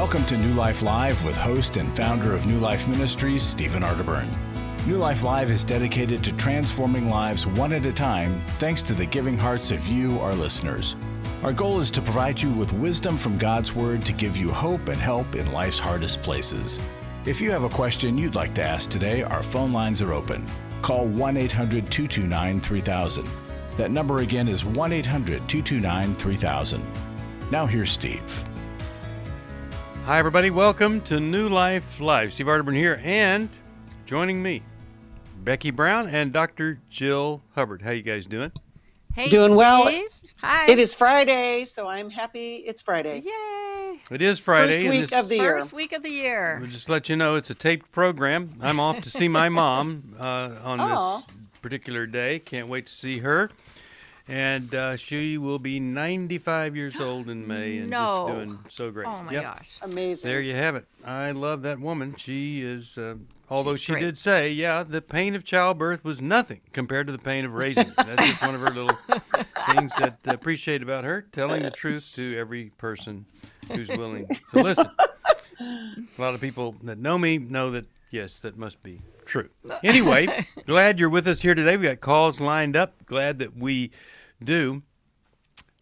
Welcome to New Life Live with host and founder of New Life Ministries, Stephen Arterburn. New Life Live is dedicated to transforming lives one at a time, thanks to the giving hearts of you, our listeners. Our goal is to provide you with wisdom from God's Word to give you hope and help in life's hardest places. If you have a question you'd like to ask today, our phone lines are open. Call 1-800-229-3000. That number again is 1-800-229-3000. Now here's Steve. Hi, everybody. Welcome to New Life Live. Steve Arterburn here, and joining me, Becky Brown and Dr. Jill Hubbard. How you guys doing? Hey, doing Steve. well. Hi. It is Friday, so I'm happy it's Friday. Yay. It is Friday. First week of the year. First week of the year. We'll just let you know it's a taped program. I'm off to see my mom on this particular day. Can't wait to see her. And she will be 95 years old in May and just doing so great. Oh, my gosh. Amazing. There you have it. I love that woman. She is, although she great. did say, the pain of childbirth was nothing compared to the pain of raising. That's just one of her little things that I appreciate about her, telling the truth to every person who's willing to listen. A lot of people that know me know that, yes, that must be true. Anyway, glad you're with us here today. We got calls lined up. Glad that we do.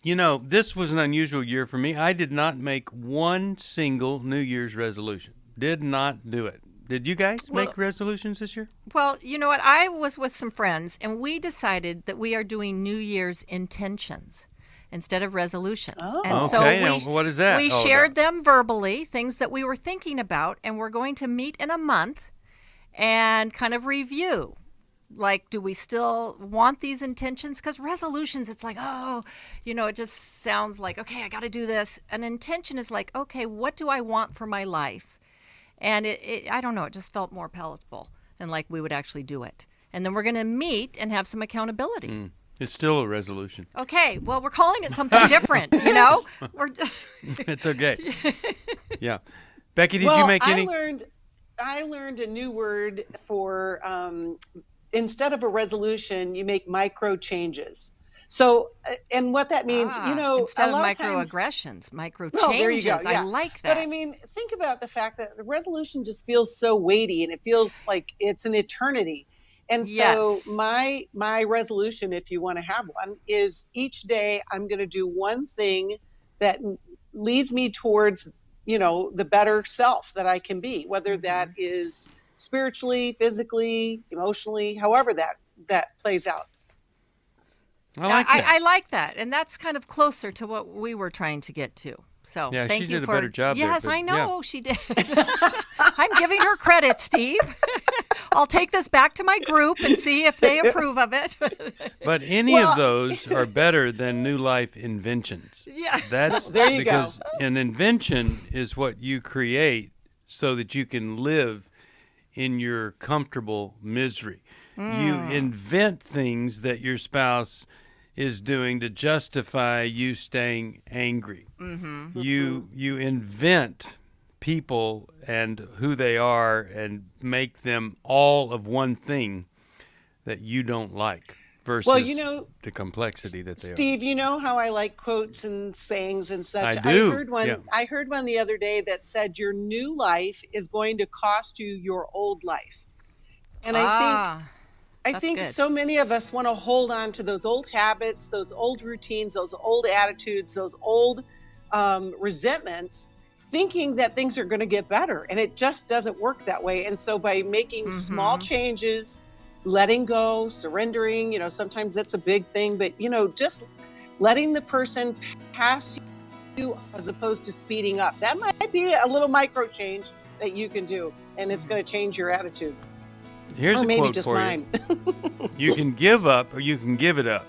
You know, this was an unusual year for me. I did not make one single New Year's resolution. Did not do it. Did you guys make resolutions this year? Well, you know what? I was with some friends, and we decided that we are doing New Year's intentions instead of resolutions. Oh. And Okay, so now what is that we all shared about? them verbally, things that we were thinking about, and we're going to meet in a month and kind of review. Like, do we still want these intentions? Because resolutions, it's like, it just sounds like, okay, I got to do this. An intention is like, okay, what do I want for my life? And I don't know, it just felt more palatable than like we would actually do it. And then we're going to meet and have some accountability. It's still a resolution. Okay, well, we're calling it something different, It's okay. Yeah. Becky, did you make any? I learned a new word for instead of a resolution, you make micro changes. So, and what that means, instead a of lot of times, microaggressions, micro well, there you changes. go, yeah. I like that. But I mean, think about the fact that the resolution just feels so weighty, and it feels like it's an eternity. And so my resolution, if you want to have one, is each day I'm going to do one thing that leads me towards, the better self that I can be, whether that is spiritually, physically, emotionally, however that plays out. I like that. I like that. And that's kind of closer to what we were trying to get to. So Yeah, thank she you did for, a better job there, Yes, but I know she did. I'm giving her credit, Steve. I'll take this back to my group and see if they approve of it. But any of those are better than New Life inventions. Yeah. That's There you because go. an invention is what you create so that you can live in your comfortable misery. You invent things that your spouse is doing to justify you staying angry. You invent people and who they are and make them all of one thing that you don't like versus the complexity that they are. Steve, you know how I like quotes and sayings and such. I do. I heard one the other day that said your new life is going to cost you your old life. And I think good. so many of us want to hold on to those old habits, those old routines, those old attitudes, those old resentments, thinking that things are going to get better. And it just doesn't work that way. And so by making small changes, letting go, surrendering, sometimes that's a big thing, but, just letting the person pass you as opposed to speeding up. That might be a little micro change that you can do, and it's going to change your attitude. Here's or a maybe quote just for mine. you. You can give up or you can give it up.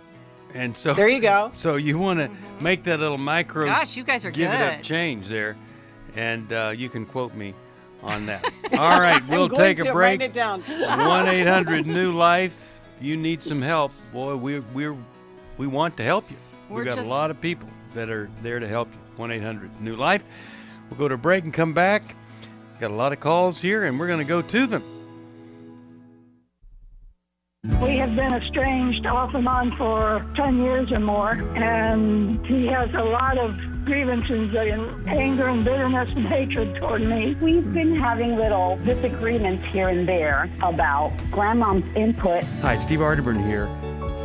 And so there you go. So you want to make that little micro Gosh, you guys are give good. it up change there. And you can quote me on that. All right, we'll I'm take going a to break. write it down. 1-800-NEW-LIFE. You need some help. Boy, we want to help you. We've got a lot of people that are there to help you. 1-800-NEW-LIFE. We'll go to break and come back. Got a lot of calls here, and we're going to go to them. We have been estranged off and on for 10 years or more, and he has a lot of grievances and anger and bitterness and hatred toward me. We've been having little disagreements here and there about grandmom's input. Hi, Steve Arterburn here.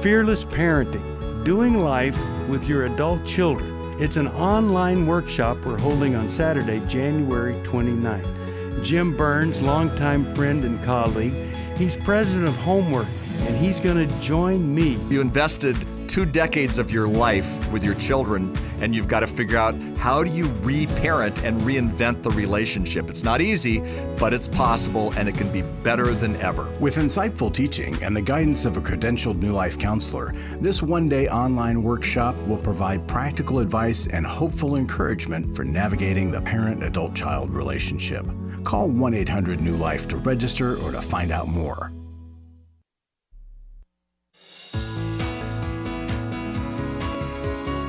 Fearless Parenting, Doing Life with Your Adult Children. It's an online workshop we're holding on Saturday, January 29th. Jim Burns, longtime friend and colleague, he's president of Homework, and he's going to join me. You invested 2 decades of your life with your children, and you've got to figure out how do you re-parent and reinvent the relationship. It's not easy, but it's possible, and it can be better than ever. With insightful teaching and the guidance of a credentialed New Life counselor, this one-day online workshop will provide practical advice and hopeful encouragement for navigating the parent-adult-child relationship. Call 1-800-NEW-LIFE to register or to find out more.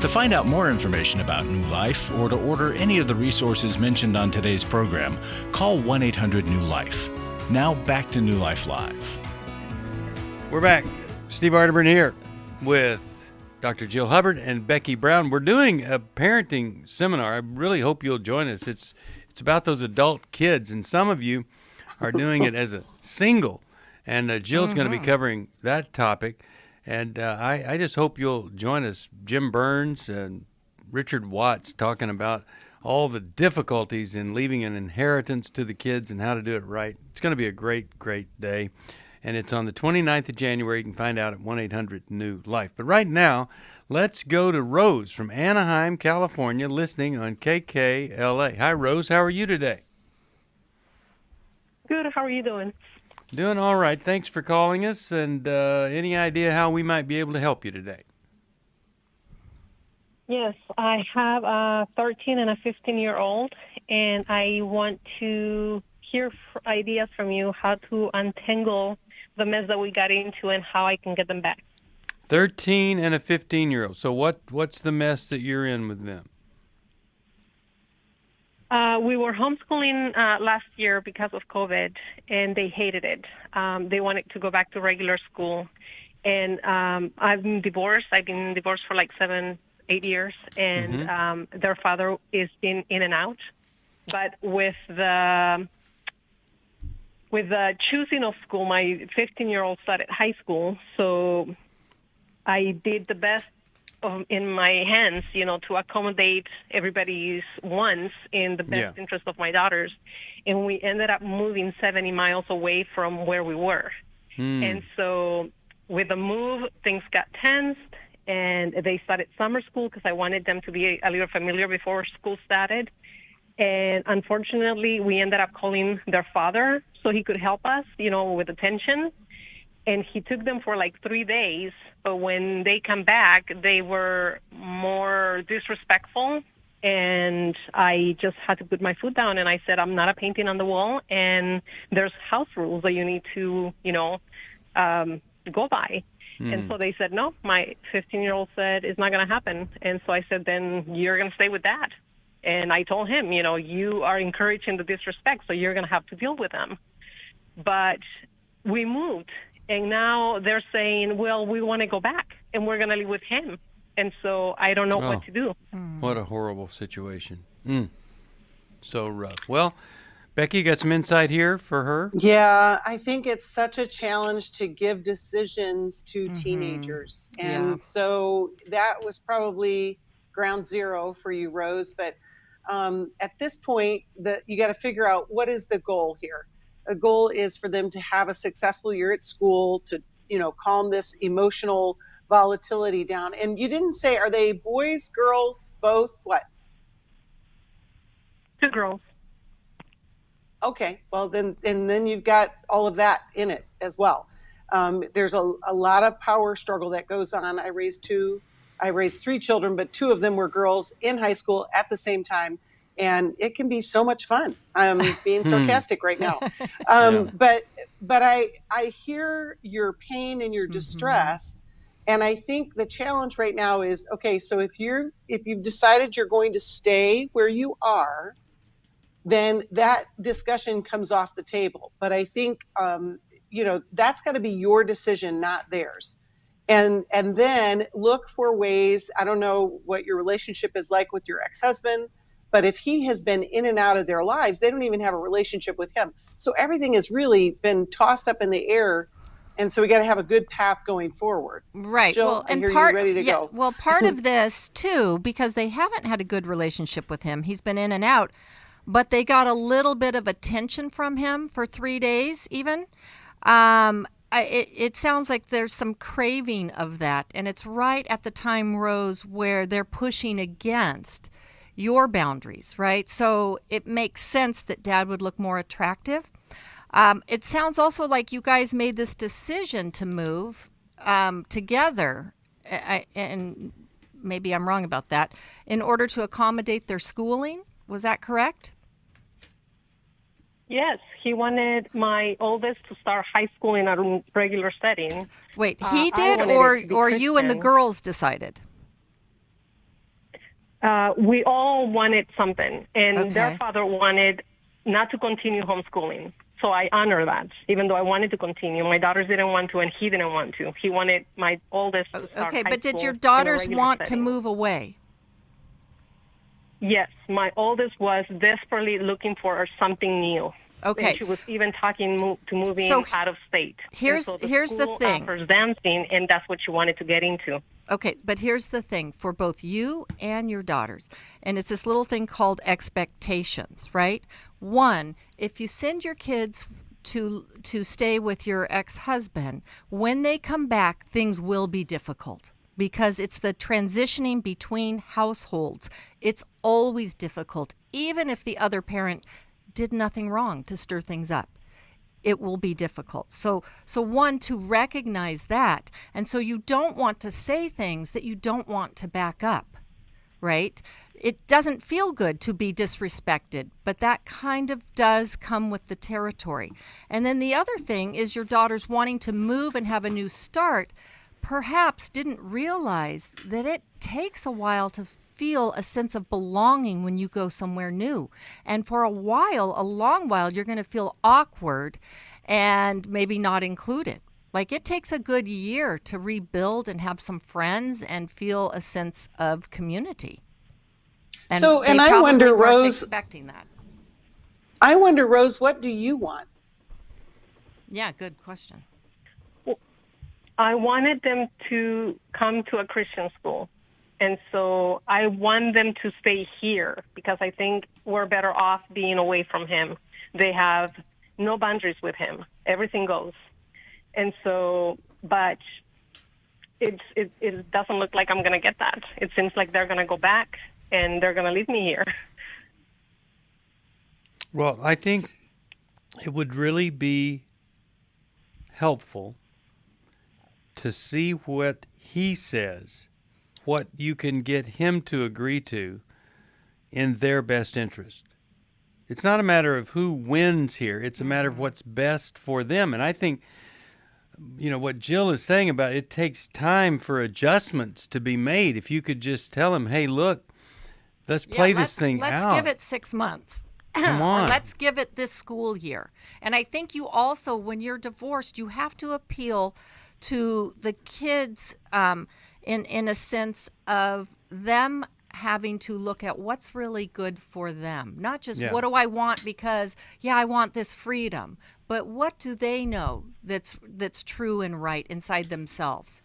To find out more information about New Life or to order any of the resources mentioned on today's program, call 1-800-NEW-LIFE. Now back to New Life Live. We're back. Steve Arterburn here with Dr. Jill Hubbard and Becky Brown. We're doing a parenting seminar. I really hope you'll join us. It's about those adult kids, and some of you are doing it as a single, and Jill's going to be covering that topic. And I just hope you'll join us. Jim Burns and Richard Watts talking about all the difficulties in leaving an inheritance to the kids and how to do it right. It's going to be a great, great day. And it's on the 29th of January. You can find out at 1-800-NEW-LIFE. But right now, let's go to Rose from Anaheim, California, listening on KKLA. Hi, Rose. How are you today? Good. How are you doing? Doing all right. Thanks for calling us. And any idea how we might be able to help you today? Yes, I have a 13 and a 15-year-old, and I want to hear ideas from you how to untangle the mess that we got into and how I can get them back. 13 and a 15-year-old. So what's the mess that you're in with them? We were homeschooling last year because of COVID, and they hated it. They wanted to go back to regular school. And I've been divorced. I've been divorced for like 7-8 years, and their father is in and out. But with the choosing of school, my 15-year-old started high school, so I did the best in my hands, to accommodate everybody's wants in the best interest of my daughters. And we ended up moving 70 miles away from where we were. And so with the move, things got tensed, and they started summer school because I wanted them to be a little familiar before school started. And unfortunately, we ended up calling their father so he could help us, with attention. And he took them for like 3 days. But when they come back, they were more disrespectful. And I just had to put my foot down. And I said, I'm not a painting on the wall. And there's house rules that you need to, go by. And so they said, no, my 15-year-old said it's not going to happen. And so I said, then you're going to stay with Dad. And I told him, you are encouraging the disrespect, so you're going to have to deal with them. But we moved. And now they're saying, well, we want to go back, and we're going to live with him. And so I don't know what to do. What a horrible situation. So rough. Well, Becky, you got some insight here for her? Yeah, I think it's such a challenge to give decisions to teenagers. And so that was probably ground zero for you, Rose. But at this point, you got to figure out what is the goal here. A goal is for them to have a successful year at school, to, calm this emotional volatility down. And you didn't say, are they boys, girls, both? What? 2 girls. Okay, well, then you've got all of that in it as well. There's a lot of power struggle that goes on. I raised 3 children, but 2 of them were girls in high school at the same time. And it can be so much fun. I'm being sarcastic right now. But I hear your pain and your distress. And I think the challenge right now is, okay, so if you've decided you're going to stay where you are, then that discussion comes off the table. But I think, that's got to be your decision, not theirs. and then look for ways. I don't know what your relationship is like with your ex-husband, but if he has been in and out of their lives, they don't even have a relationship with him. So everything has really been tossed up in the air. And so we got to have a good path going forward. Right. Jill, Well, I and hear part, you ready to go. Well, part of this too, because they haven't had a good relationship with him. He's been in and out, but they got a little bit of attention from him for 3 days, even. It sounds like there's some craving of that, and it's right at the time, Rose, where they're pushing against your boundaries, right? So it makes sense that Dad would look more attractive. It sounds also like you guys made this decision to move together, and maybe I'm wrong about that, in order to accommodate their schooling. Was that correct? Yes, he wanted my oldest to start high school in a regular setting. Wait, he I did, wanted or it to be you and the Christian. girls decided? We all wanted something, and Okay. their father wanted not to continue homeschooling. So I honor that, even though I wanted to continue. My daughters didn't want to, and he didn't want to. He wanted my oldest to start Okay, high but did school your in a daughters regular want to setting. move away? Yes, my oldest was desperately looking for something new. Okay. And she was even talking to moving So out of state. here's And so the school thing. offers dancing, and that's what she wanted to get into. Okay, but here's the thing for both you and your daughters, and it's this little thing called expectations, right? One, if you send your kids to stay with your ex-husband, when they come back, things will be difficult because it's the transitioning between households. It's always difficult, even if the other parent did nothing wrong to stir things up. It will be difficult. So one, to recognize that. And so you don't want to say things that you don't want to back up, right? It doesn't feel good to be disrespected, but that kind of does come with the territory. And then the other thing is your daughters wanting to move and have a new start, perhaps didn't realize that it takes a while to feel a sense of belonging when you go somewhere new. And for a long while, you're going to feel awkward and maybe not included. Like it takes a good year to rebuild and have some friends and feel a sense of community. And So, they and I probably wonder, weren't Rose, expecting that. I wonder, Rose, what do you want? Yeah, good question. I wanted them to come to a Christian school. And so I want them to stay here because I think we're better off being away from him. They have no boundaries with him. Everything goes. And so, but it doesn't look like I'm going to get that. It seems like they're going to go back and they're going to leave me here. Well, I think it would really be helpful to see what he says, what you can get him to agree to in their best interest. It's not a matter of who wins here. It's a matter of what's best for them. And I think, what Jill is saying about it takes time for adjustments to be made. If you could just tell him, hey, look, let's play this thing out. Let's give it 6 months. Come on. Or let's give it this school year. And I think you also, when you're divorced, you have to appeal to the kids in a sense of them having to look at what's really good for them. Not just what do I want because, I want this freedom. But what do they know that's true and right inside themselves?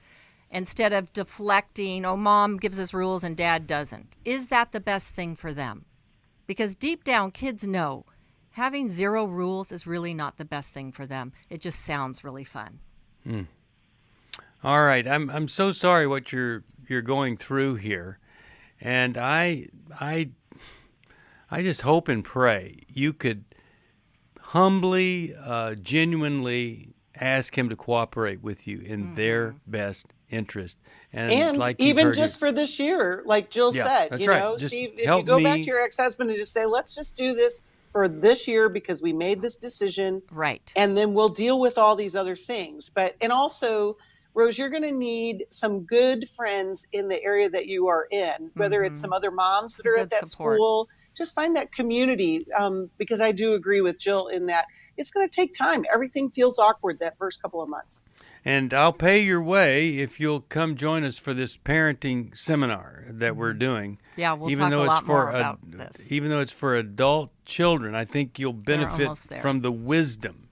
Instead of deflecting, mom gives us rules and dad doesn't. Is that the best thing for them? Because deep down, kids know having 0 rules is really not the best thing for them. It just sounds really fun. All right, I'm so sorry what you're going through here, and I just hope and pray you could humbly, genuinely ask him to cooperate with you in their best interest, And like you've even heard just for this year, like Jill said, that's right. Just Steve, if you help go back me. to your ex-husband and just say, let's just do this for this year because we made this decision. Right. And then we'll deal with all these other things. And also, Rose, you're going to need some good friends in the area that you are in, whether it's some other moms that are Good at that support. school. Just find that community, because I do agree with Jill in that it's going to take time. Everything feels awkward that first couple of months. And I'll pay your way if you'll come join us for this parenting seminar that we're doing. Yeah, we'll talk a lot more about this. Even though it's for adult children, I think you'll benefit almost there. from the wisdom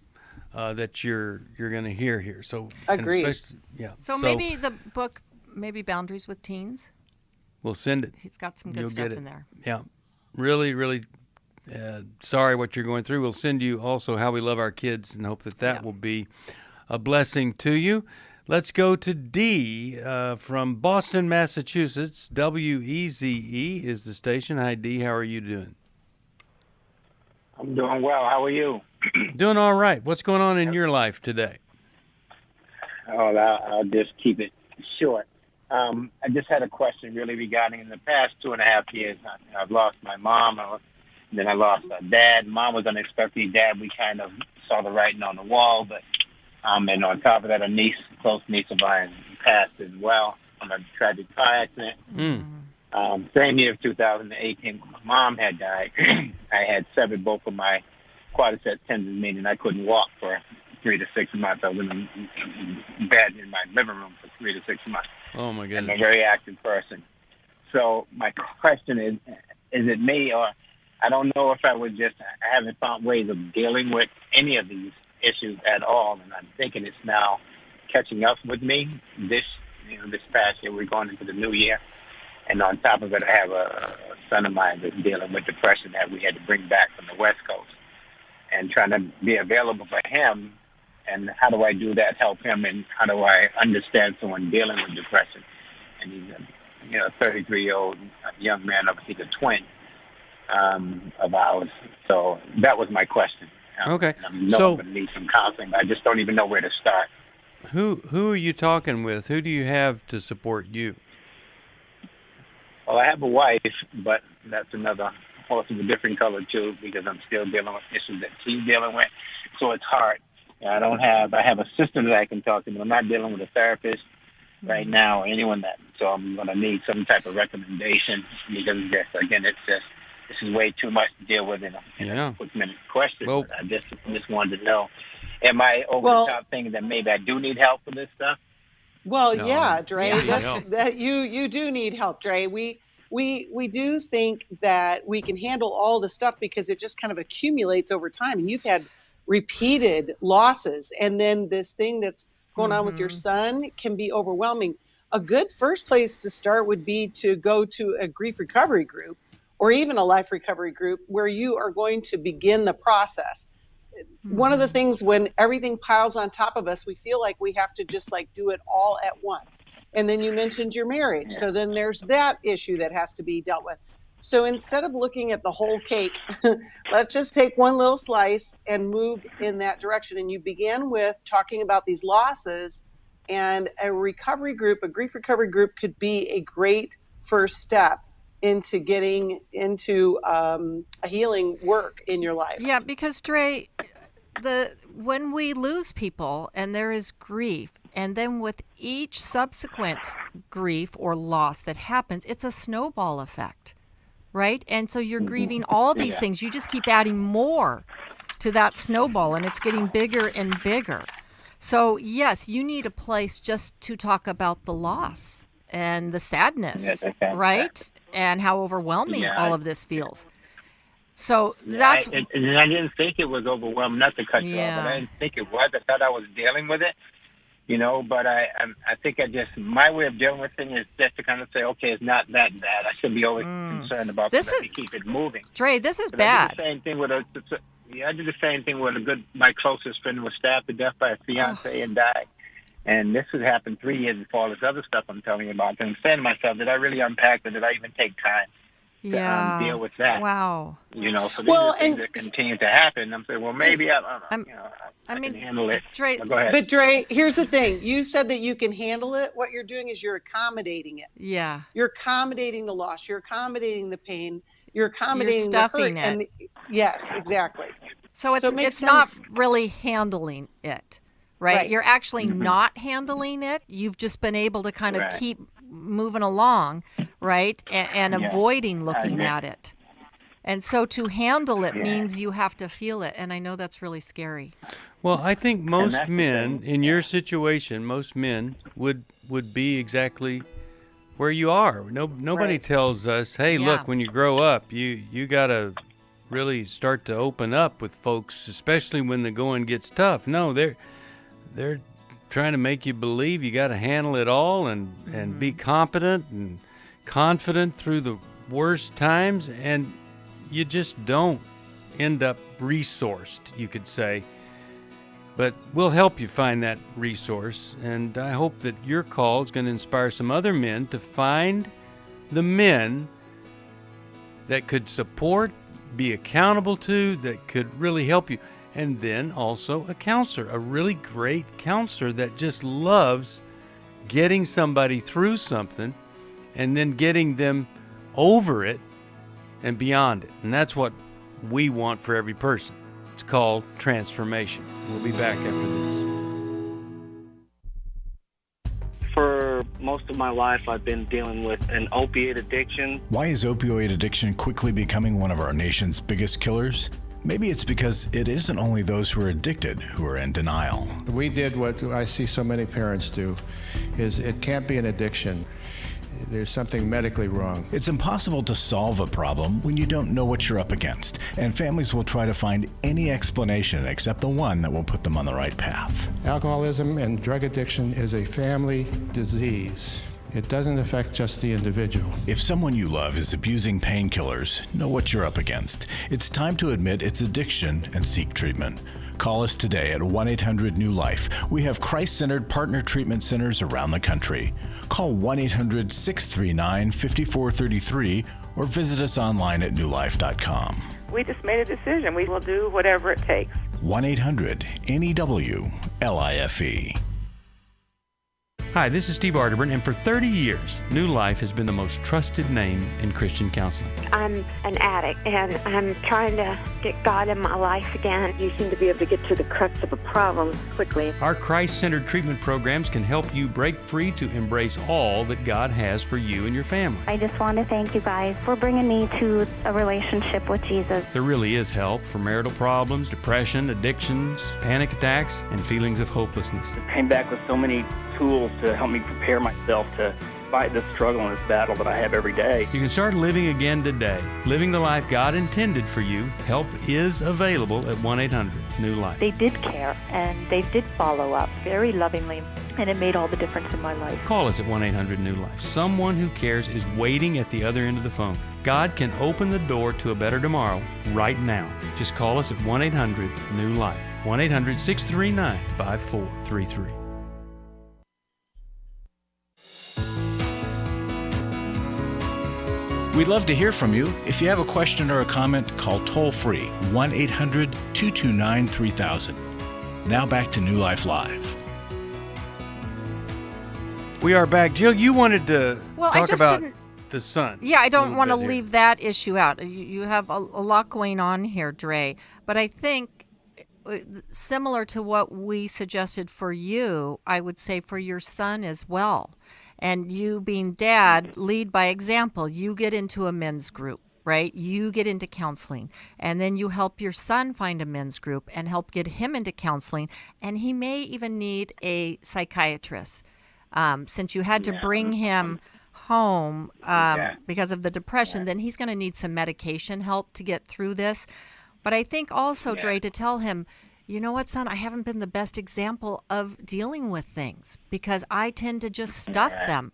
that you're going to hear here. So Agreed. Yeah. So maybe the book, maybe Boundaries with Teens. We'll send it. He's got some good You'll stuff get it. in there. Yeah. Really, really sorry what you're going through. We'll send you also How We Love Our Kids and hope that will be a blessing to you. Let's go to Dee from Boston, Massachusetts. WEZE is the station. Hi, Dee. How are you doing? I'm doing well. How are you? Doing all right. What's going on in your life today? Oh, I'll just keep it short. I just had a question really regarding in the past 2.5 years. I've lost my mom, and then I lost my dad. Mom was unexpectedly dead. We kind of saw the writing on the wall, but and on top of that, a close niece of mine passed as well from a tragic car accident. Same year of 2018, my mom had died. I had severed both of my quadriceps tendons, meaning I couldn't walk for 3 to 6 months. I was in bed in my living room for 3 to 6 months. Oh, my goodness. I'm a very active person. So my question is it me, or I don't know if I haven't found ways of dealing with any of these issues at all, and I'm thinking it's now catching up with me. This past year, we're going into the new year, and on top of it, I have a son of mine that's dealing with depression that we had to bring back from the West Coast, and trying to be available for him. And how do I do that? Help him, and how do I understand someone dealing with depression? And he's a 33-year-old young man. He's a twin of ours. So that was my question. Okay. I'm going to need some counseling. I just don't even know where to start. Who are you talking with? Who do you have to support you? Well, I have a wife, but that's another horse of a different color too, because I'm still dealing with issues that she's dealing with. So it's hard. I have a sister that I can talk to, but I'm not dealing with a therapist right now or anyone that. So I'm going to need some type of recommendation, because this is way too much to deal with in a quick-minute question. Well, I just wanted to know, am I over the top thinking that maybe I do need help for this stuff? Well, No. yeah, Dre, Yeah. that you do need help, Dre. We do think that we can handle all the stuff because it just kind of accumulates over time, and you've had repeated losses, and then this thing that's going on with your son can be overwhelming. A good first place to start would be to go to a grief recovery group or even a life recovery group where you are going to begin the process. One of the things when everything piles on top of us, we feel like we have to just do it all at once. And then you mentioned your marriage. So then there's that issue that has to be dealt with. So instead of looking at the whole cake, let's just take one little slice and move in that direction. And you begin with talking about these losses, and a recovery group, a grief recovery group, could be a great first step into getting into a healing work in your life. Yeah, because Dre, when we lose people and there is grief, and then with each subsequent grief or loss that happens, it's a snowball effect, right? And so you're grieving all these things. You just keep adding more to that snowball, and it's getting bigger and bigger. So yes, you need a place just to talk about the loss and the sadness, right? And how overwhelming all of this feels. So that's... I didn't think it was overwhelming, not to cut you off, but I didn't think it was. I thought I was dealing with it, but I think my way of dealing with things is just to kind of say, okay, it's not that bad. I should be always concerned about this. Let me keep it moving. Dre, this is bad. I did the same thing with my closest friend was stabbed to death by a fiance and died. And this has happened 3 years before all this other stuff I'm telling you about. And I'm saying to myself, did I really unpack it? Did I even take time to deal with that? Wow. So these are things that continue to happen. I'm saying, well, maybe I can handle it. Dre, go ahead. But Dre, here's the thing. You said that you can handle it. What you're doing is you're accommodating it. Yeah. You're accommodating the loss. You're accommodating the pain. You're accommodating stuffing the hurt. it. And yes, exactly. So it makes it's not sense. really handling it, right? You're actually not handling it. You've just been able to kind of keep moving along, right? And avoiding looking at it. And so to handle it means you have to feel it. And I know that's really scary. Well, I think most that's the men thing. in your situation, most men would be exactly where you are. Nobody Right. tells us, "Hey, Yeah. look, when you grow up, you got to really start to open up with folks, especially when the going gets tough." No, they're trying to make you believe you got to handle it all and be competent and confident through the worst times, and you just don't end up resourced, you could say. But we'll help you find that resource, and I hope that your call is going to inspire some other men to find the men that could support, be accountable to, that could really help you. And then also a counselor, a really great counselor that just loves getting somebody through something and then getting them over it and beyond it. And that's what we want for every person. It's called transformation. We'll be back after this. For most of my life, I've been dealing with an opiate addiction. Why is opioid addiction quickly becoming one of our nation's biggest killers? Maybe it's because it isn't only those who are addicted who are in denial. We did what I see so many parents do, is it can't be an addiction. There's something medically wrong. It's impossible to solve a problem when you don't know what you're up against, and families will try to find any explanation except the one that will put them on the right path. Alcoholism and drug addiction is a family disease. It doesn't affect just the individual. If someone you love is abusing painkillers, know what you're up against. It's time to admit it's addiction and seek treatment. Call us today at 1-800-NEW-LIFE. We have Christ-centered partner treatment centers around the country. Call 1-800-639-5433 or visit us online at newlife.com. We just made a decision. We will do whatever it takes. 1-800-NEW-LIFE. Hi, this is Steve Arterburn, and for 30 years, New Life has been the most trusted name in Christian counseling. I'm an addict, and I'm trying to get God in my life again. You seem to be able to get to the crux of a problem quickly. Our Christ-centered treatment programs can help you break free to embrace all that God has for you and your family. I just want to thank you guys for bringing me to a relationship with Jesus. There really is help for marital problems, depression, addictions, panic attacks, and feelings of hopelessness. I came back with so many tools to help me prepare myself to fight this struggle and this battle that I have every day. You can start living again today, living the life God intended for you. Help is available at 1-800-NEW-LIFE. They did care, and they did follow up very lovingly, and it made all the difference in my life. Call us at 1-800-NEW-LIFE. Someone who cares is waiting at the other end of the phone. God can open the door to a better tomorrow right now. Just call us at 1-800-NEW-LIFE. 1-800-639-5433. We'd love to hear from you. If you have a question or a comment, call toll-free 1-800-229-3000. Now back to New Life Live. We are back. Jill, you wanted to talk about didn't... the sun. Yeah, I don't want to leave that issue out. You have a lot going on here, Dre. But I think similar to what we suggested for you, I would say for your son as well. And you being dad, lead by example. You get into a men's group, right? You get into counseling. And then you help your son find a men's group and help get him into counseling. And he may even need a psychiatrist. Since you had to bring him home because of the depression, then he's going to need some medication help to get through this. But I think also, Dre, to tell him, you know what, son, I haven't been the best example of dealing with things because I tend to just stuff them.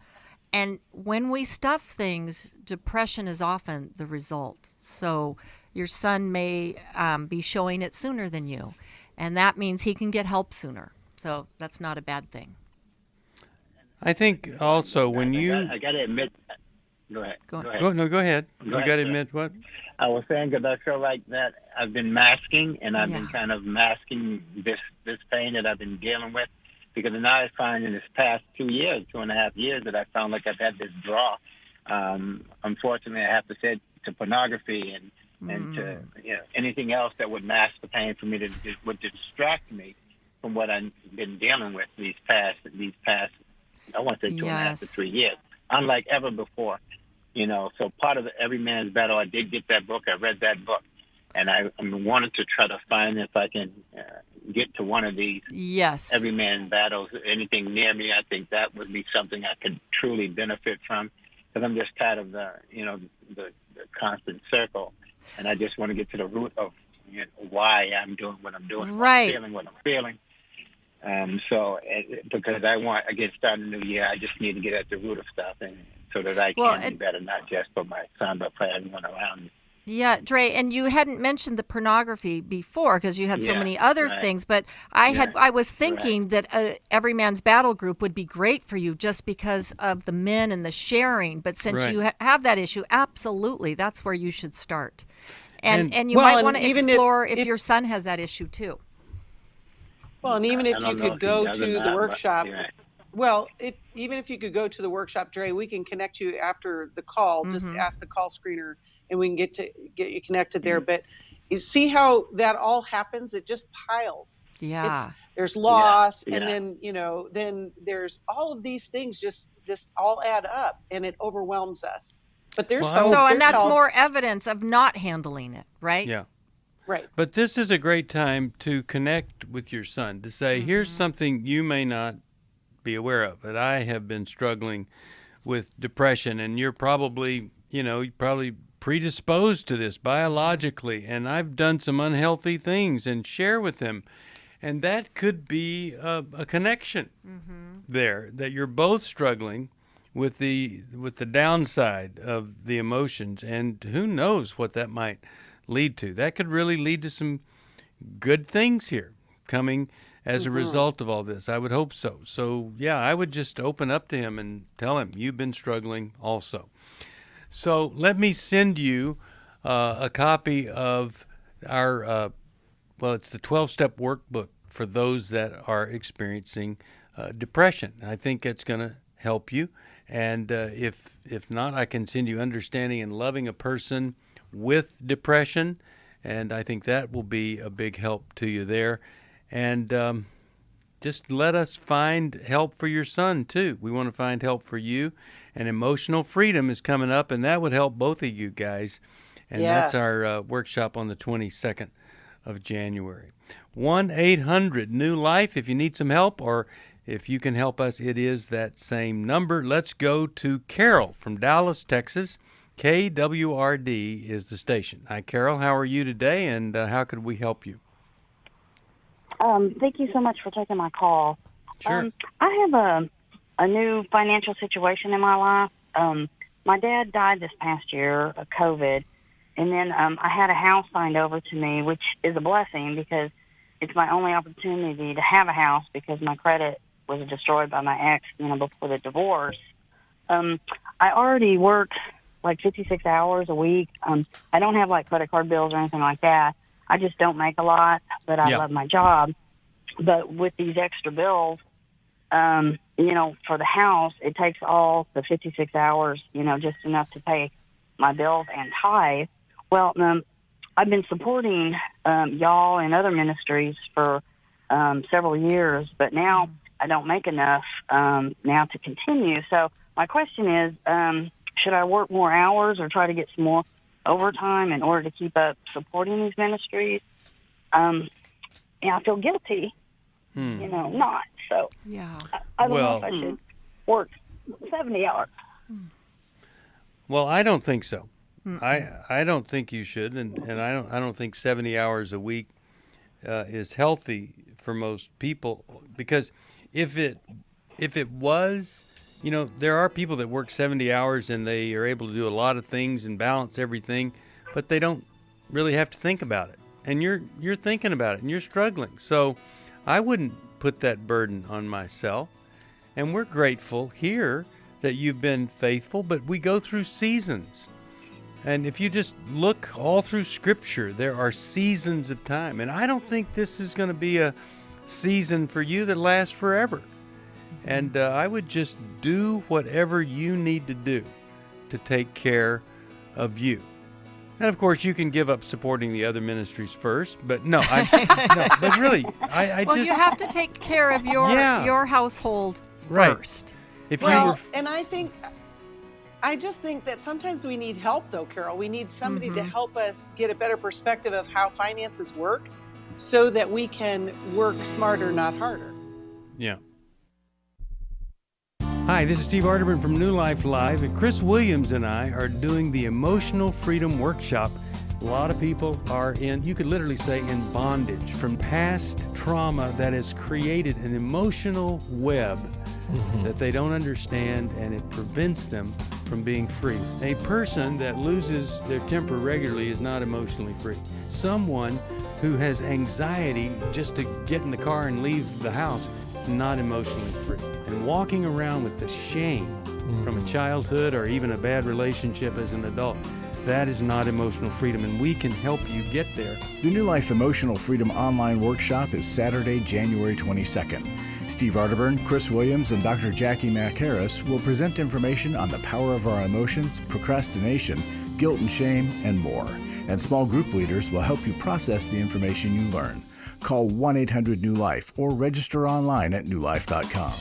And when we stuff things, depression is often the result. So your son may be showing it sooner than you. And that means he can get help sooner. So that's not a bad thing. I think also when I got to admit, go ahead. Go ahead. You got to admit what? I was saying because I feel like that I've been masking, and I've been kind of masking this pain that I've been dealing with, because now I find in this past 2.5 years, that I found like I've had this draw. Unfortunately, I have to say to pornography and to anything else that would mask the pain for me would distract me from what I've been dealing with these past I want to say 2.5 to 3 years, unlike ever before. So part of Every Man's Battle, I did get that book. I read that book. And I wanted to try to find if I can get to one of these Every Man Battles, anything near me. I think that would be something I could truly benefit from, because I'm just tired of the constant circle. And I just want to get to the root of why I'm doing what I'm doing, right. feeling what I'm feeling. Because again, starting the new year, I just need to get at the root of stuff, and so that I can be better, not just for my son, but for everyone around me. Yeah, Dre, and you hadn't mentioned the pornography before because you had so many other things, but I was thinking that Every Man's Battle group would be great for you just because of the men and the sharing. But since you have that issue, absolutely, that's where you should start. And you might want to explore if your son has that issue too. Well, and even if you could go to the workshop, even if you could go to the workshop, Dre, we can connect you after the call. Just ask the call screener, and we can get you connected there. But you see how that all happens? It just piles. Yeah. There's loss, and then then there's all of these things just all add up, and it overwhelms us. But there's hope. So, and that's more evidence of not handling it, right? Yeah. Right. But this is a great time to connect with your son, to say, here's something you may not be aware of, but I have been struggling with depression, and you're probably predisposed to this biologically, and I've done some unhealthy things, and share with him. And that could be a connection there, that you're both struggling with the downside of the emotions, and who knows what that might lead to. That could really lead to some good things here coming as a result of all this. I would hope so. So, yeah, I would just open up to him and tell him, you've been struggling also. So let me send you a copy of our, it's the 12-step workbook for those that are experiencing depression. I think it's going to help you. And if not, I can send you Understanding and Loving a Person with Depression, and I think that will be a big help to you there. And just let us find help for your son, too. We want to find help for you. And Emotional Freedom is coming up, and that would help both of you guys. And that's our workshop on the 22nd of January. 1-800-NEW-LIFE if you need some help, or if you can help us, it is that same number. Let's go to Carol from Dallas, Texas. KWRD is the station. Hi, Carol. How are you today, and how could we help you? Thank you so much for taking my call. Sure. I have a new financial situation in my life. My dad died this past year of COVID, and then I had a house signed over to me, which is a blessing because it's my only opportunity to have a house because my credit was destroyed by my ex, before the divorce. I already work like 56 hours a week. I don't have like credit card bills or anything like that. I just don't make a lot, but I love my job. But with these extra bills, for the house, it takes all the 56 hours, just enough to pay my bills and tithe. Well, I've been supporting y'all and other ministries for several years, but now I don't make enough now to continue. So my question is, should I work more hours or try to get some more overtime in order to keep up supporting these ministries? I feel guilty, not. So I don't know if I should work 70 hours. Well, I don't think so. I don't think you should, and I don't think 70 hours a week is healthy for most people, because if it was, there are people that work 70 hours and they are able to do a lot of things and balance everything, but they don't really have to think about it. And you're thinking about it and you're struggling. So I wouldn't put that burden on myself. And we're grateful here that you've been faithful, but we go through seasons. And if you just look all through Scripture, there are seasons of time. And I don't think this is going to be a season for you that lasts forever. And I would just do whatever you need to do to take care of you. And of course, you can give up supporting the other ministries first, but no, but really, I well, just... you have to take care of your household first. If well, you were... and I think I just think that sometimes we need help, though, Carol. We need somebody to help us get a better perspective of how finances work so that we can work smarter, not harder. Yeah. Hi, this is Steve Arterburn from New Life Live, and Chris Williams and I are doing the Emotional Freedom Workshop. A lot of people are in, you could literally say, in bondage from past trauma that has created an emotional web that they don't understand, and it prevents them from being free. A person that loses their temper regularly is not emotionally free. Someone who has anxiety just to get in the car and leave the house is not emotionally free. And walking around with the shame from a childhood or even a bad relationship as an adult, that is not emotional freedom, and we can help you get there. The New Life Emotional Freedom Online Workshop is Saturday, January 22nd. Steve Arterburn, Chris Williams, and Dr. Jackie McHarris will present information on the power of our emotions, procrastination, guilt and shame, and more. And small group leaders will help you process the information you learn. Call 1-800-NEW-LIFE or register online at newlife.com.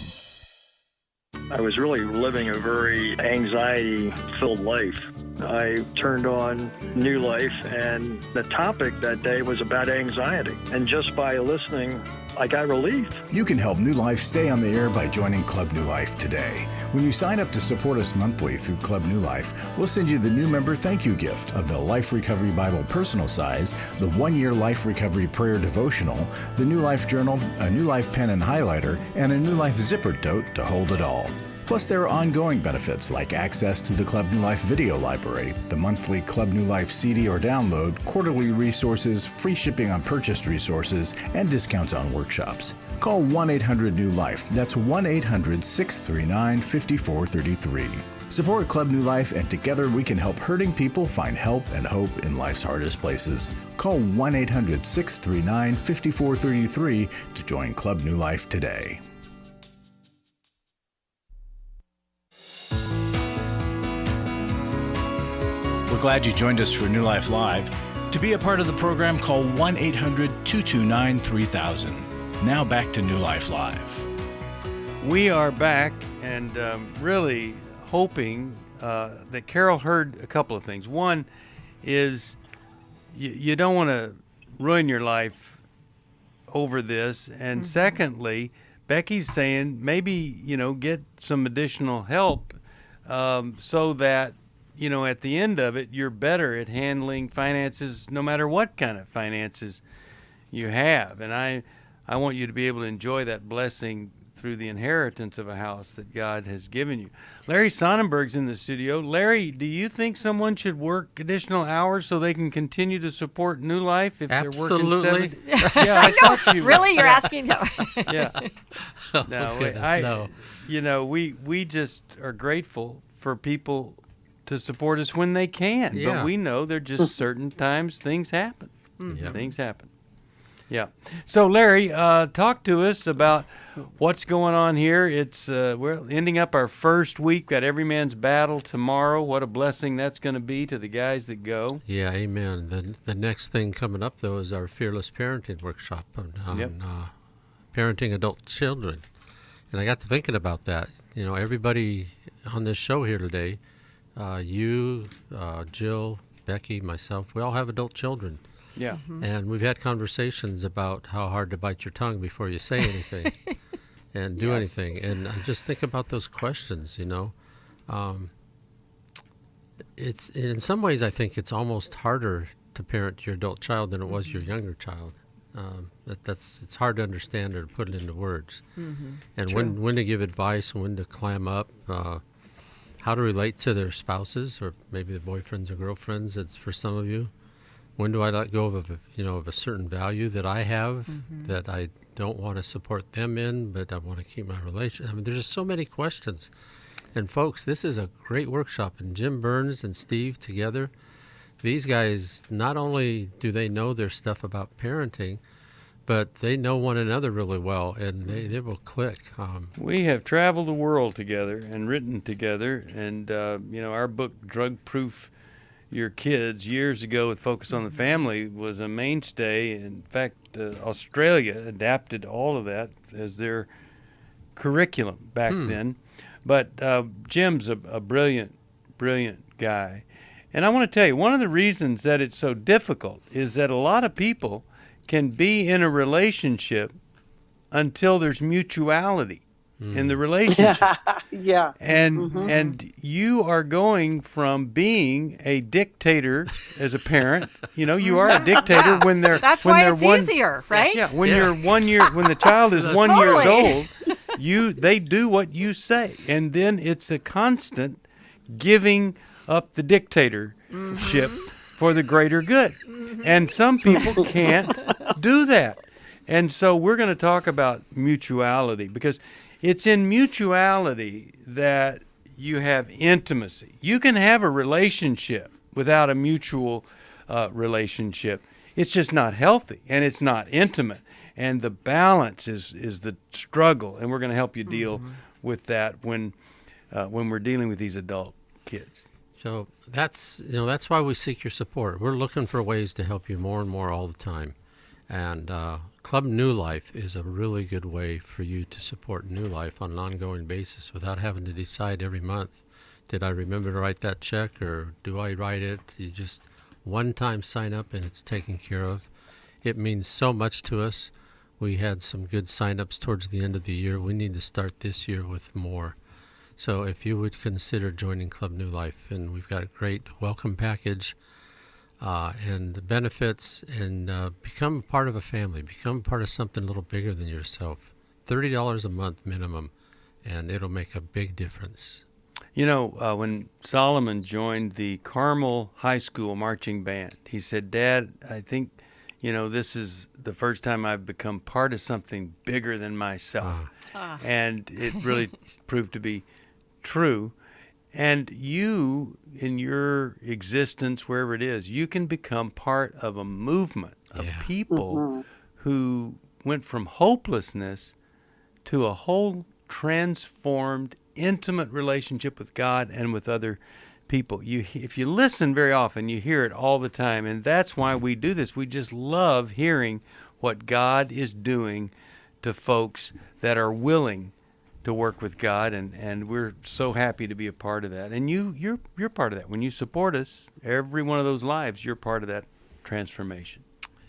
I was really living a very anxiety-filled life. I turned on New Life, and the topic that day was about anxiety. And just by listening, I got relief. You can help New Life stay on the air by joining Club New Life today. When you sign up to support us monthly through Club New Life, we'll send you the new member thank you gift of the Life Recovery Bible personal size, the 1-year Life Recovery Prayer Devotional, the New Life Journal, a New Life pen and highlighter, and a New Life zipper tote to hold it all. Plus, there are ongoing benefits like access to the Club New Life video library, the monthly Club New Life CD or download, quarterly resources, free shipping on purchased resources, and discounts on workshops. Call 1-800-NEW-LIFE. That's 1-800-639-5433. Support Club New Life, and together we can help hurting people find help and hope in life's hardest places. Call 1-800-639-5433 to join Club New Life today. We're glad you joined us for New Life Live. To be a part of the program, call 1-800-229-3000. Now back to New Life Live. We are back, and really hoping that Carol heard a couple of things. One is you don't want to ruin your life over this. And secondly, Becky's saying maybe, get some additional help so that, at the end of it, you're better at handling finances no matter what kind of finances you have. And I want you to be able to enjoy that blessing through the inheritance of a house that God has given you. Larry Sonnenberg's in the studio. Larry, do you think someone should work additional hours so they can continue to support New Life if they're working 70? Yeah, I thought you really, you're asking them. Yeah. No. We just are grateful for people to support us when they can. Yeah. But we know there are just certain times things happen. Mm-hmm. Things happen. Yeah. So, Larry, talk to us about what's going on here. It's we're ending up our first week. Got Every Man's Battle tomorrow. What a blessing that's going to be to the guys that go. Yeah, amen. The next thing coming up, though, is our Fearless Parenting Workshop on parenting adult children. And I got to thinking about that. Everybody on this show here today, you, Jill, Becky, myself, we all have adult children. Yeah. Mm-hmm. And we've had conversations about how hard to bite your tongue before you say anything and do anything. And I just think about those questions, It's in some ways, I think it's almost harder to parent your adult child than it was your younger child. It's hard to understand or to put it into words. Mm-hmm. And when to give advice and when to clam up, how to relate to their spouses or maybe the boyfriends or girlfriends. It's for some of you. When do I let go of a certain value that I have that I don't want to support them in, but I want to keep my relation? I mean, there's just so many questions. And folks, this is a great workshop. And Jim Burns and Steve together, these guys, not only do they know their stuff about parenting, but they know one another really well, and they will click. We have traveled the world together and written together, and our book, Drug Proof Your Kids, years ago with Focus on the Family, was a mainstay. In fact, Australia adapted all of that as their curriculum back then. But Jim's a brilliant brilliant guy. And I want to tell you, one of the reasons that it's so difficult is that a lot of people can be in a relationship until there's mutuality in the relationship. Yeah. And you are going from being a dictator as a parent. You know, you are a dictator when they're That's when why they're it's one, easier, right? Yeah, when you're 1 year, when the child is 1 year old, they do what you say, and then it's a constant giving up the dictatorship for the greater good. And some people can't do that. And so we're going to talk about mutuality, because it's in mutuality that you have intimacy. You can have a relationship without a mutual relationship. It's just not healthy, and it's not intimate. And the balance is the struggle, and we're going to help you deal with that when we're dealing with these adult kids. So that's why we seek your support. We're looking for ways to help you more and more all the time. And Club New Life is a really good way for you to support New Life on an ongoing basis without having to decide every month, did I remember to write that check or do I write it? You just one-time sign up and it's taken care of. It means so much to us. We had some good sign-ups towards the end of the year. We need to start this year with more. So if you would consider joining Club New Life, and we've got a great welcome package and benefits, and become part of a family, become part of something a little bigger than yourself. $30 a month minimum, and it'll make a big difference. You know, when Solomon joined the Carmel High School marching band, he said, "Dad, I think, this is the first time I've become part of something bigger than myself." And it really proved to be true. And you, in your existence, wherever it is, you can become part of a movement of people who went from hopelessness to a whole transformed, intimate relationship with God and with other people. If you listen very often, you hear it all the time. And that's why we do this. We just love hearing what God is doing to folks that are willing to work with God, and we're so happy to be a part of that. And you're part of that. When you support us, every one of those lives, you're part of that transformation.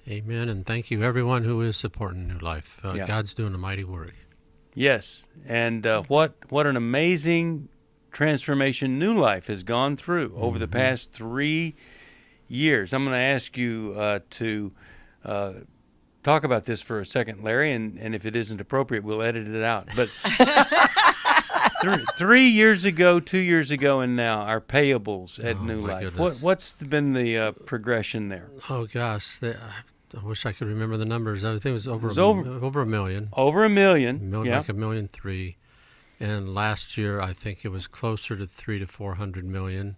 Amen, and thank you everyone who is supporting New Life. God's doing a mighty work. Yes, and what an amazing transformation New Life has gone through over the past 3 years. I'm going to ask you to talk about this for a second, Larry, and if it isn't appropriate, we'll edit it out. But 3 years ago, 2 years ago, and now, our payables at New Life. What's been the progression there? Oh, gosh. I wish I could remember the numbers. I think it was over a million. Over a million. Like $1.3 million. And last year, I think it was closer to 300 to 400 million.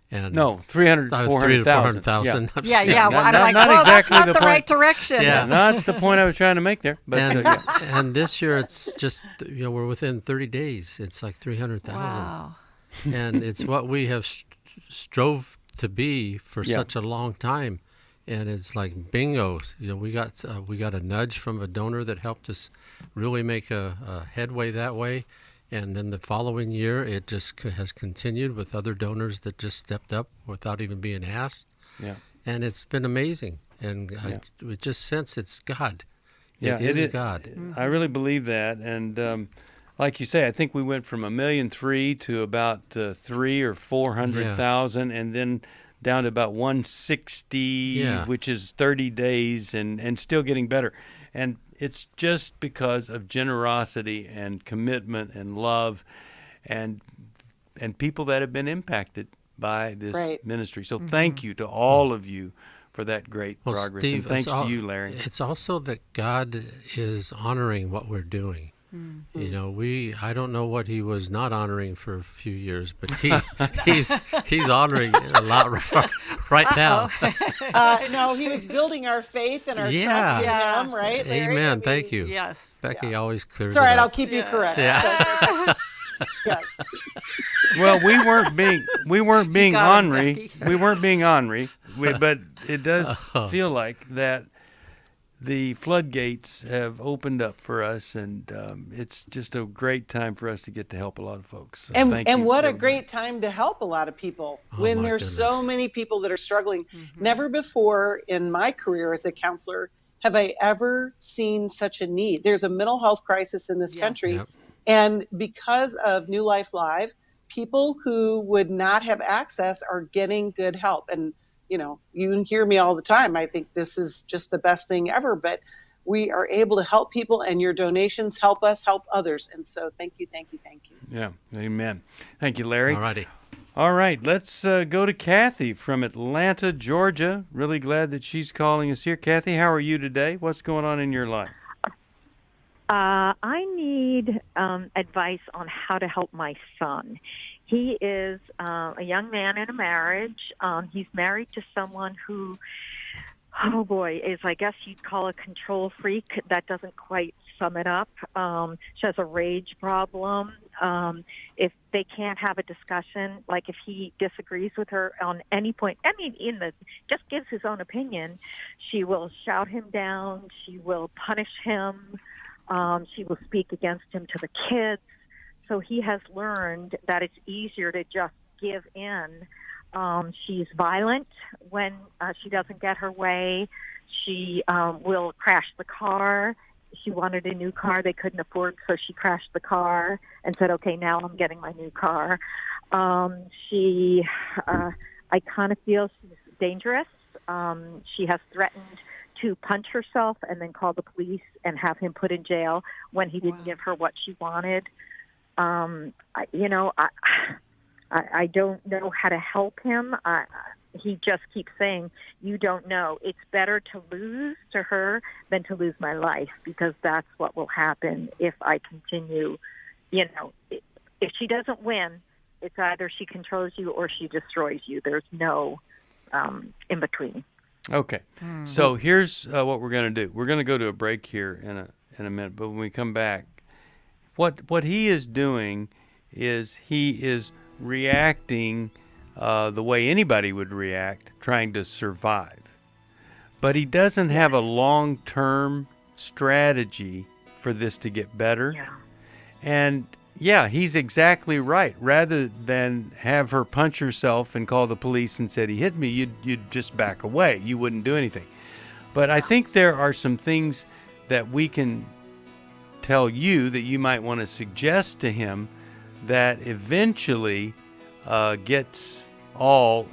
And no, 300 to 400,000. Yeah. Not exactly that's not the right direction. Yeah, not the point I was trying to make there. But and this year it's just we're within 30 days. It's like 300,000. Wow. And it's what we have strove to be for such a long time. And it's like bingo. We got a nudge from a donor that helped us really make a headway that way. And then the following year, it just has continued with other donors that just stepped up without even being asked. Yeah. And it's been amazing. And we just sense it's God. It is God. Mm-hmm. I really believe that. And like you say, I think we went from 1.3 million to about 300,000 or 400,000, and then down to about 160, which is 30 days, and still getting better. And it's just because of generosity and commitment and love and people that have been impacted by this ministry. So thank you to all of you for that great progress. Steve, and thanks to you, Larry. It's also that God is honoring what we're doing. Mm-hmm. I don't know what he was not honoring for a few years, but he's honoring a lot right now. No, he was building our faith and our trust in him, right, Larry? Amen. Thank you. Yes. Becky always clears it up. It's all right. up. I'll keep you correct. Yeah. Well, we weren't being ornery. We weren't being ornery, but it does feel like that the floodgates have opened up for us, and it's just a great time for us to get to help a lot of folks. So And thank you, what a everybody. great time to help a lot of people when my there's so goodness. many people that are struggling. Never before in my career as a counselor have I ever seen such a need. There's a mental health crisis in this country. Yep. And because of New Life Live, people who would not have access are getting good help. And, you know, you hear me all the time. I think this is just the best thing ever. But we are able to help people, and your donations help us help others. And so thank you, thank you, thank you. Yeah, amen. Thank you, Larry. All righty. All right, let's go to Kathy from Atlanta, Georgia. Really glad that she's calling us here. Kathy, how are you today? What's going on in your life? I need advice on how to help my son. He is a young man in a marriage. He's married to someone who, oh boy, is, I guess you'd call a control freak. That doesn't quite sum it up. She has a rage problem. If they can't have a discussion, like if he disagrees with her on any point, I mean, just gives his own opinion, she will shout him down. She will punish him. She will speak against him to the kids. So he has learned that it's easier to just give in. She's violent when she doesn't get her way. She will crash the car. She wanted a new car they couldn't afford, so she crashed the car and said, okay, now I'm getting my new car. I kind of feel she's dangerous. She has threatened to punch herself and then call the police and have him put in jail when he didn't give her what she wanted. I don't know how to help him. He just keeps saying, you don't know. It's better to lose to her than to lose my life, because that's what will happen if I continue. You know, if she doesn't win, it's either she controls you or she destroys you. There's no in between. Okay, so here's what we're going to do. We're going to go to a break here in a minute, but when we come back, what he is doing is he is reacting the way anybody would react, trying to survive. But he doesn't have a long-term strategy for this to get better. Yeah. And yeah, he's exactly right. Rather than have her punch herself and call the police and said he hit me, you'd just back away. You wouldn't do anything. But I think there are some things that we can tell you that you might want to suggest to him that eventually gets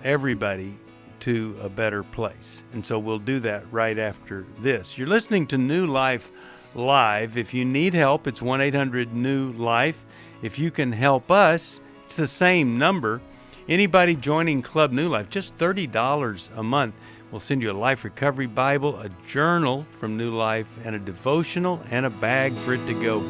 everybody to a better place. And so we'll do that right after this. You're listening to New Life Live. If you need help, it's 1-800-NEW-LIFE. If you can help us, it's the same number. Anybody joining Club New Life, just $30 a month. We'll send you a Life Recovery Bible, a journal from New Life, and a devotional, and a bag for it to go.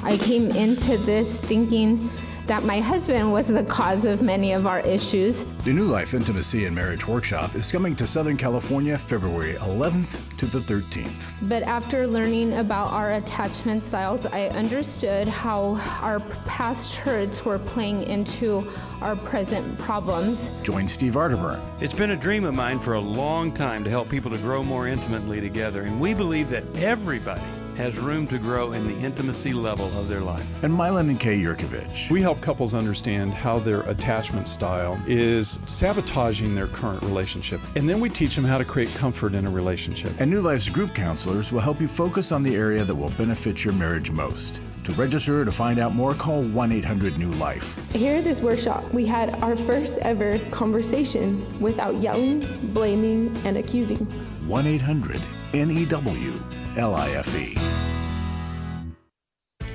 I came into this thinking that my husband was the cause of many of our issues. The New Life Intimacy and Marriage Workshop is coming to Southern California February 11th to the 13th. But after learning about our attachment styles, I understood how our past hurts were playing into our present problems. Join Steve Arterburn. It's been a dream of mine for a long time to help people to grow more intimately together, and we believe that everybody has room to grow in the intimacy level of their life. And Mylan and Kay Yurkovich. We help couples understand how their attachment style is sabotaging their current relationship. And then we teach them how to create comfort in a relationship. And New Life's group counselors will help you focus on the area that will benefit your marriage most. To register or to find out more, call 1-800-NEW-LIFE. Here at this workshop, we had our first ever conversation without yelling, blaming, and accusing. 1-800-NEW-LIFE.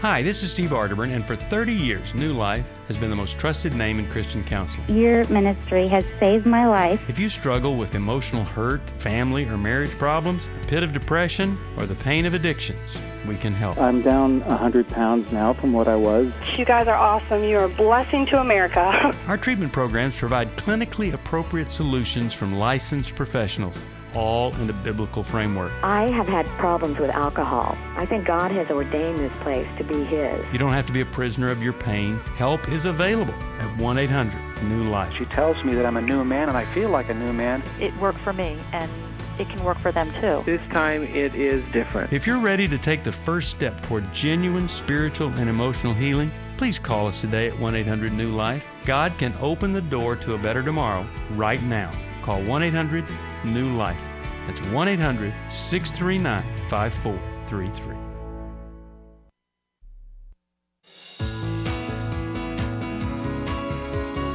Hi, this is Steve Arterburn, and for 30 years, New Life has been the most trusted name in Christian counseling. Your ministry has saved my life. If you struggle with emotional hurt, family or marriage problems, the pit of depression, or the pain of addictions, we can help. I'm down 100 pounds now from what I was. You guys are awesome. You're a blessing to America. Our treatment programs provide clinically appropriate solutions from licensed professionals, all in a biblical framework. I have had problems with alcohol. I think God has ordained this place to be His. You don't have to be a prisoner of your pain. Help is available at 1-800-NEW-LIFE. She tells me that I'm a new man, and I feel like a new man. It worked for me, and it can work for them too. This time it is different. If you're ready to take the first step toward genuine spiritual and emotional healing, please call us today at 1-800-NEW-LIFE. God can open the door to a better tomorrow right now. Call 1-800-NEW-LIFE. That's 1-800-639-5433.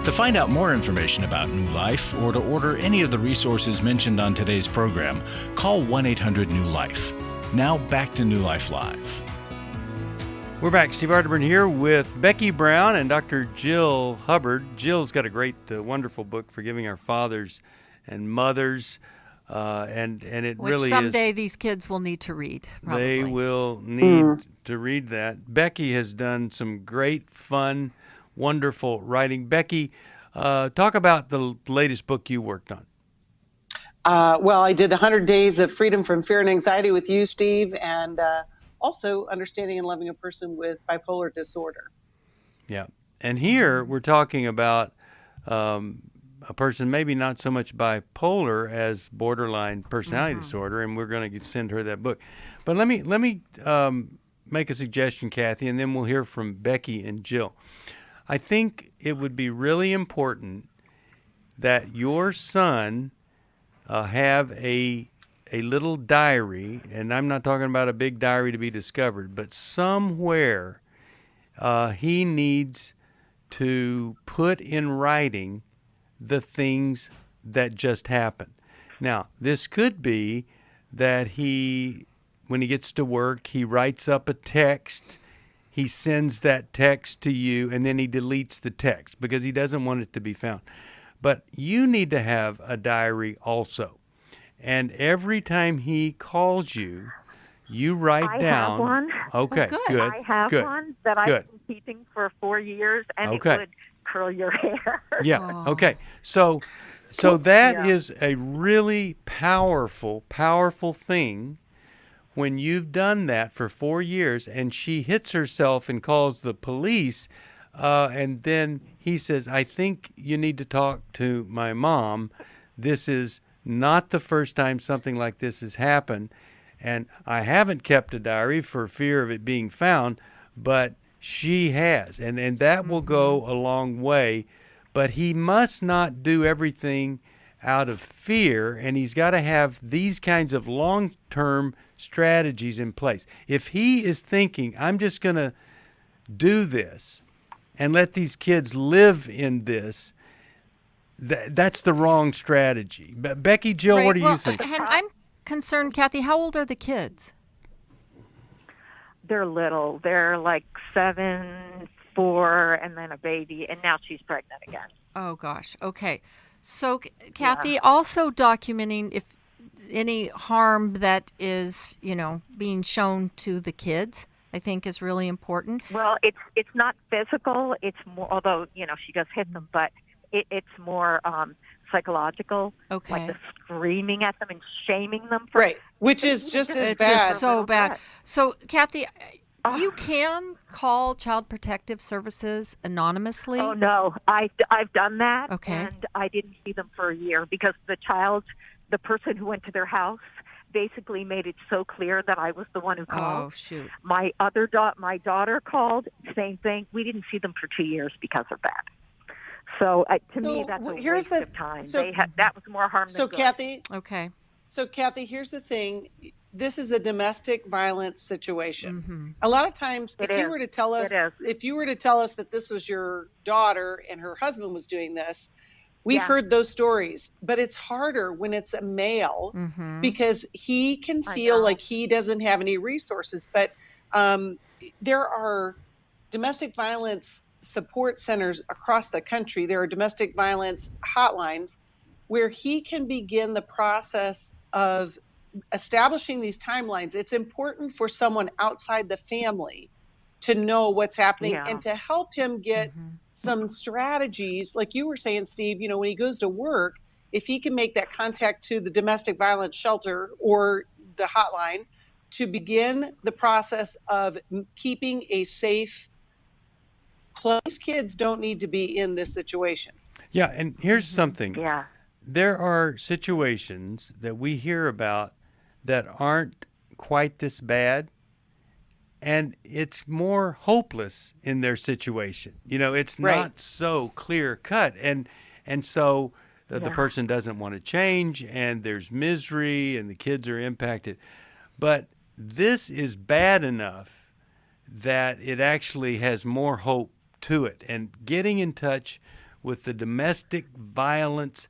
To find out more information about New Life or to order any of the resources mentioned on today's program, call 1-800-NEW-LIFE. Now back to New Life Live. We're back. Steve Arterburn here with Becky Brown and Dr. Jill Hubbard. Jill's got a great, wonderful book, Forgiving Our Fathers and Mothers, and it Which really someday these kids will need to read. Probably. They will need to read that. Becky has done some great, fun, wonderful writing. Becky, talk about the latest book you worked on. Well, I did 100 Days of Freedom from Fear and Anxiety with you, Steve, and also Understanding and Loving a Person with Bipolar Disorder. Yeah. And here we're talking about a person maybe not so much bipolar as borderline personality disorder, and we're going to send her that book. But let me make a suggestion, Kathy, and then we'll hear from Becky and Jill. I think it would be really important that your son have a little diary, and I'm not talking about a big diary to be discovered, but somewhere he needs to put in writing the things that just happened. Now, this could be that when he gets to work, he writes up a text. He sends that text to you, and then he deletes the text because he doesn't want it to be found. But you need to have a diary also. And every time he calls you, you write down. I have one. Okay, good. I have one that I've been keeping for 4 years, and it would curl your hair. Yeah, okay. So that is a really powerful thing. When you've done that for 4 years and she hits herself and calls the police, and then he says, I think you need to talk to my mom. This is not the first time something like this has happened. And I haven't kept a diary for fear of it being found, but she has. And that will go a long way. But he must not do everything out of fear, and he's got to have these kinds of long-term strategies in place. If he is thinking, I'm just going to do this and let these kids live in this, that's the wrong strategy. Becky, Jill, what do you think? And I'm concerned, Kathy, how old are the kids? They're little. They're like 7, 4, and then a baby, and now she's pregnant again. Oh, gosh. Okay. So, Kathy, also documenting if any harm that is, being shown to the kids, I think is really important. Well, it's not physical. It's more, although, she does hit them, but it's more psychological. Okay. Like the screaming at them and shaming them. For, right, which is just as bad. It's just so bad. So, Kathy, you can call Child Protective Services anonymously. Oh, no. I've done that, okay. And I didn't see them for a year because the person who went to their house basically made it so clear that I was the one who called. Oh, shoot. My daughter called, same thing. We didn't see them for 2 years because of that. So to me, that's a waste of time. That was more harm than good. Kathy, okay. So, Kathy, here's the thing. This is a domestic violence situation. Mm-hmm. A lot of times, if you were to tell us that this was your daughter and her husband was doing this, we've heard those stories. But it's harder when it's a male because he can feel like he doesn't have any resources. But there are domestic violence support centers across the country. There are domestic violence hotlines where he can begin the process of establishing these timelines. It's important for someone outside the family to know what's happening and to help him get some strategies. Like you were saying, Steve, when he goes to work, if he can make that contact to the domestic violence shelter or the hotline to begin the process of keeping a safe place. Kids don't need to be in this situation. Yeah, and here's something. Yeah. There are situations that we hear about that aren't quite this bad, and it's more hopeless in their situation. You know, it's not so clear cut, and so the person doesn't want to change, and there's misery, and the kids are impacted. But this is bad enough that it actually has more hope to it. And getting in touch with the domestic violence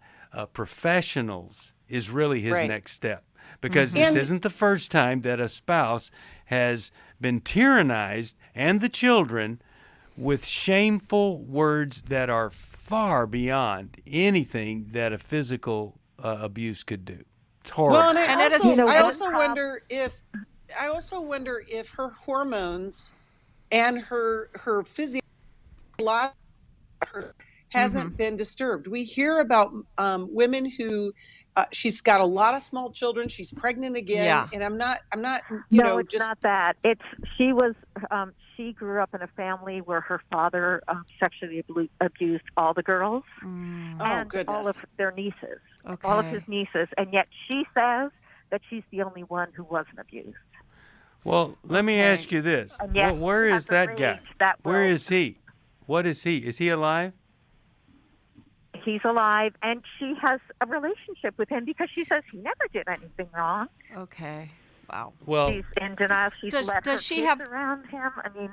professionals is really his next step. Because this isn't the first time that a spouse has been tyrannized, and the children, with shameful words that are far beyond anything that a physical abuse could do. It's horrible. Well, and I also wonder if her hormones and her physiological hasn't been disturbed. We hear about women who she's got a lot of small children. She's pregnant again, and I'm not. No, it's not that. She grew up in a family where her father sexually abused all the girls and all of their nieces, all of his nieces, and yet she says that she's the only one who wasn't abused. Well, let me ask you this: where is that guy? Where is he? What is he? Is he alive? He's alive, and she has a relationship with him because she says he never did anything wrong. Okay. Wow. Well, she's in denial. She's let her kids around him. I mean,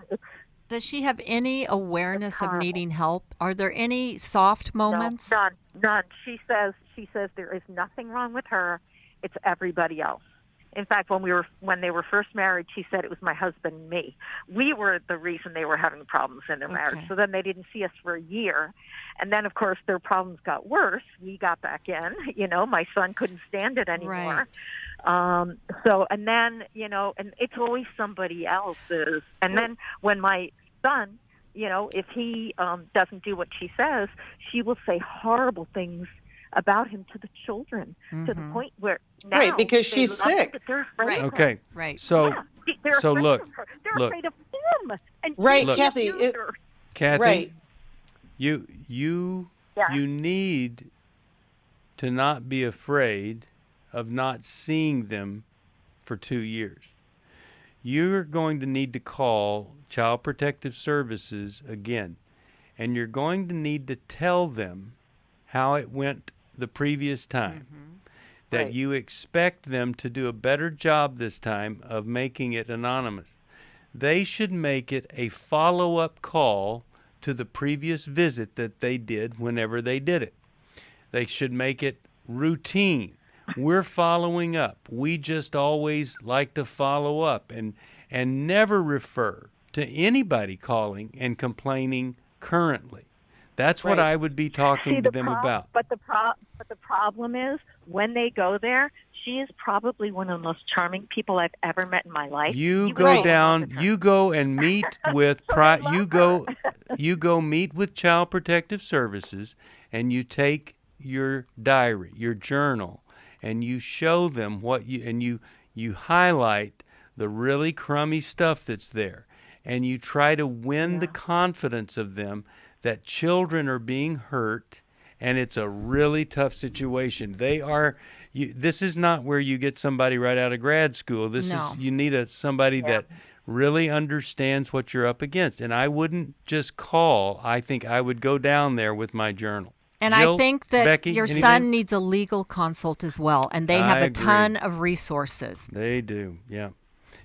does she have any awareness of needing help? Are there any soft moments? No, none. She says there is nothing wrong with her. It's everybody else. In fact, when they were first married, she said it was my husband and me. We were the reason they were having problems in their marriage. So then they didn't see us for a year. And then, of course, their problems got worse. We got back in. You know, my son couldn't stand it anymore. And then, and it's always somebody else's. And then when my son, if he doesn't do what she says, she will say horrible things about him to the children, to the point where now because she's sick. Okay. Right. So so look, they're afraid of him. And Kathy. Kathy, you need to not be afraid of not seeing them for 2 years. You're going to need to call Child Protective Services again, and you're going to need to tell them how it went the previous time, that you expect them to do a better job this time of making it anonymous. They should make it a follow-up call to the previous visit that they did whenever they did it. They should make it routine. We're following up. We just always like to follow up and never refer to anybody calling and complaining currently. That's what I would be talking to them about. But the problem is, when they go there, she is probably one of the most charming people I've ever met in my life. You go down, you go and meet with you go meet with Child Protective Services, and you take your diary, your journal, and you show them what you highlight the really crummy stuff that's there, and you try to win the confidence of them that children are being hurt, and it's a really tough situation. This is not where you get somebody right out of grad school. You need somebody that really understands what you're up against. And I wouldn't just call. I think I would go down there with my journal. And Jill, I think that Becky, your anything? son needs a legal consult as well, and they have a ton of resources. They do, yeah.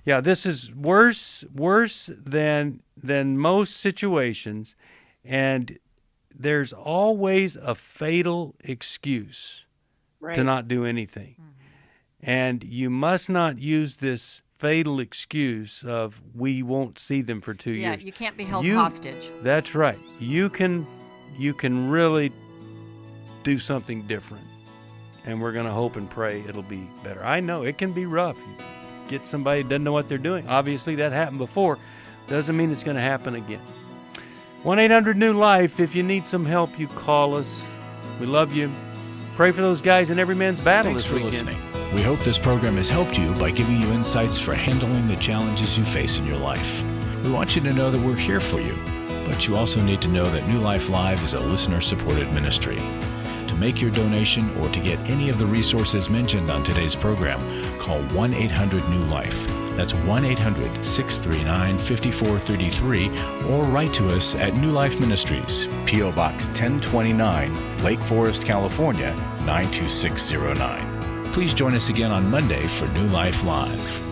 Yeah, this is worse than most situations. And there's always a fatal excuse to not do anything. And you must not use this fatal excuse of we won't see them for 2 years. Yeah, you can't be held hostage. That's right. You can really do something different. And we're going to hope and pray it'll be better. I know it can be rough. You get somebody who doesn't know what they're doing. Obviously, that happened before. Doesn't mean it's going to happen again. 1-800-NEW-LIFE. If you need some help, you call us. We love you. Pray for those guys in Every Man's Battle Thanks this for weekend. listening. We hope this program has helped you by giving you insights for handling the challenges you face in your life. We want you to know that we're here for you, but you also need to know that New Life Live is a listener-supported ministry. To make your donation or to get any of the resources mentioned on today's program, call 1-800-NEW-LIFE. That's 1-800-639-5433, or write to us at New Life Ministries, P.O. Box 1029, Lake Forest, California, 92609. Please join us again on Monday for New Life Live.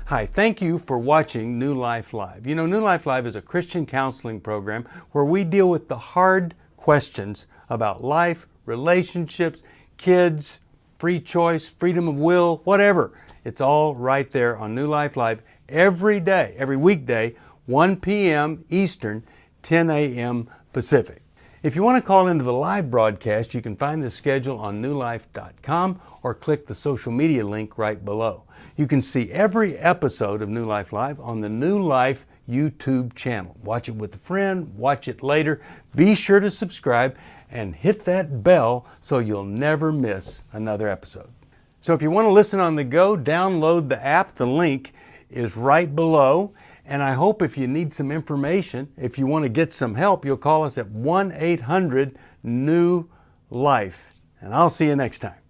Hi, thank you for watching New Life Live. You know, New Life Live is a Christian counseling program where we deal with the hard questions about life, relationships, kids, free choice, freedom of will, whatever. It's all right there on New Life Live every day, every weekday, 1 p.m. Eastern, 10 a.m. Pacific. If you want to call into the live broadcast, you can find the schedule on newlife.com or click the social media link right below. You can see every episode of New Life Live on the New Life YouTube channel. Watch it with a friend, watch it later. Be sure to subscribe and hit that bell so you'll never miss another episode. So if you want to listen on the go, download the app. The link is right below. And I hope if you need some information, if you want to get some help, you'll call us at 1-800-NEW-LIFE. And I'll see you next time.